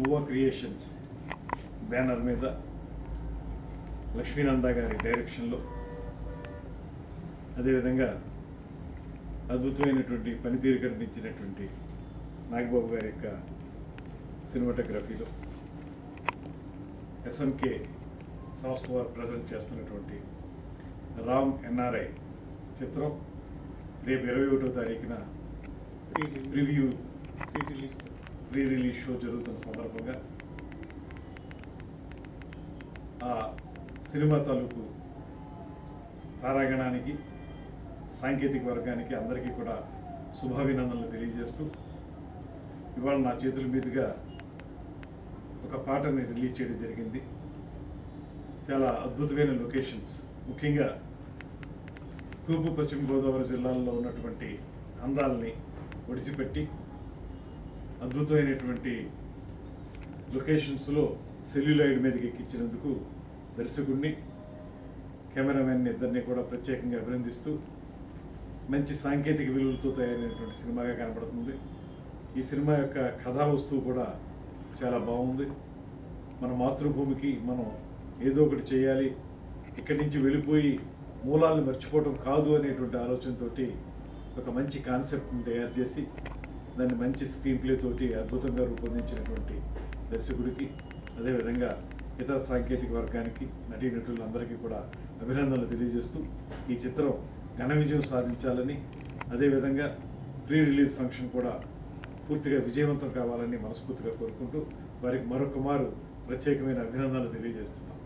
యువ creations banner మీద లక్ష్మీనంద గారి డైరెక్షన్లో, అదేవిధంగా అద్భుతమైనటువంటి పనితీరు కనిపించినటువంటి నాగబాబు గారి యొక్క సినిమాటోగ్రఫీలో ఎస్ఎంకే సంస్థ వారు ప్రజెంట్ చేస్తున్నటువంటి రామ్ ఎన్ఆర్ఐ చిత్రం రేపు 21వ తారీఖున ప్రీ రిలీజ్ షో జరుగుతున్న సందర్భంగా ఆ సినిమా తాలూకు తారాగణానికి, సాంకేతిక వర్గానికి అందరికీ కూడా శుభాభినందనలు తెలియజేస్తూ, ఇవాళ నా చేతుల మీదుగా ఒక పాటని రిలీజ్ చేయడం జరిగింది. చాలా అద్భుతమైన లొకేషన్స్, ముఖ్యంగా తూర్పు పశ్చిమ గోదావరి జిల్లాల్లో ఉన్నటువంటి అందాలని ఒడిసిపెట్టి అద్భుతమైనటువంటి లొకేషన్స్లో సెల్యులాయిడ్ మీదకి ఎక్కించినందుకు దర్శకుడిని, కెమెరామెన్ ఇద్దరిని కూడా ప్రత్యేకంగా అభినందిస్తూ, మంచి సాంకేతిక విలువలతో తయారైనటువంటి సినిమాగా కనబడుతుంది. ఈ సినిమా యొక్క కథా వస్తువు కూడా చాలా బాగుంది. మన మాతృభూమికి మనం ఏదో ఒకటి చేయాలి, ఇక్కడి నుంచి వెళ్ళిపోయి మూలాలను మర్చిపోవడం కాదు అనేటువంటి ఆలోచనతోటి ఒక మంచి కాన్సెప్ట్ని తయారు చేసి దాన్ని మంచి స్క్రీన్ ప్లే తోటి అద్భుతంగా రూపొందించినటువంటి దర్శకుడికి, అదేవిధంగా ఇతర సాంకేతిక వర్గానికి, నటీనటులందరికీ కూడా అభినందనలు తెలియజేస్తూ, ఈ చిత్రం ఘన విజయం సాధించాలని, అదేవిధంగా ప్రీ రిలీజ్ ఫంక్షన్ కూడా పూర్తిగా విజయవంతం కావాలని మనస్ఫూర్తిగా కోరుకుంటూ వారికి మరొక మారు ప్రత్యేకమైన అభినందనలు తెలియజేస్తున్నాం.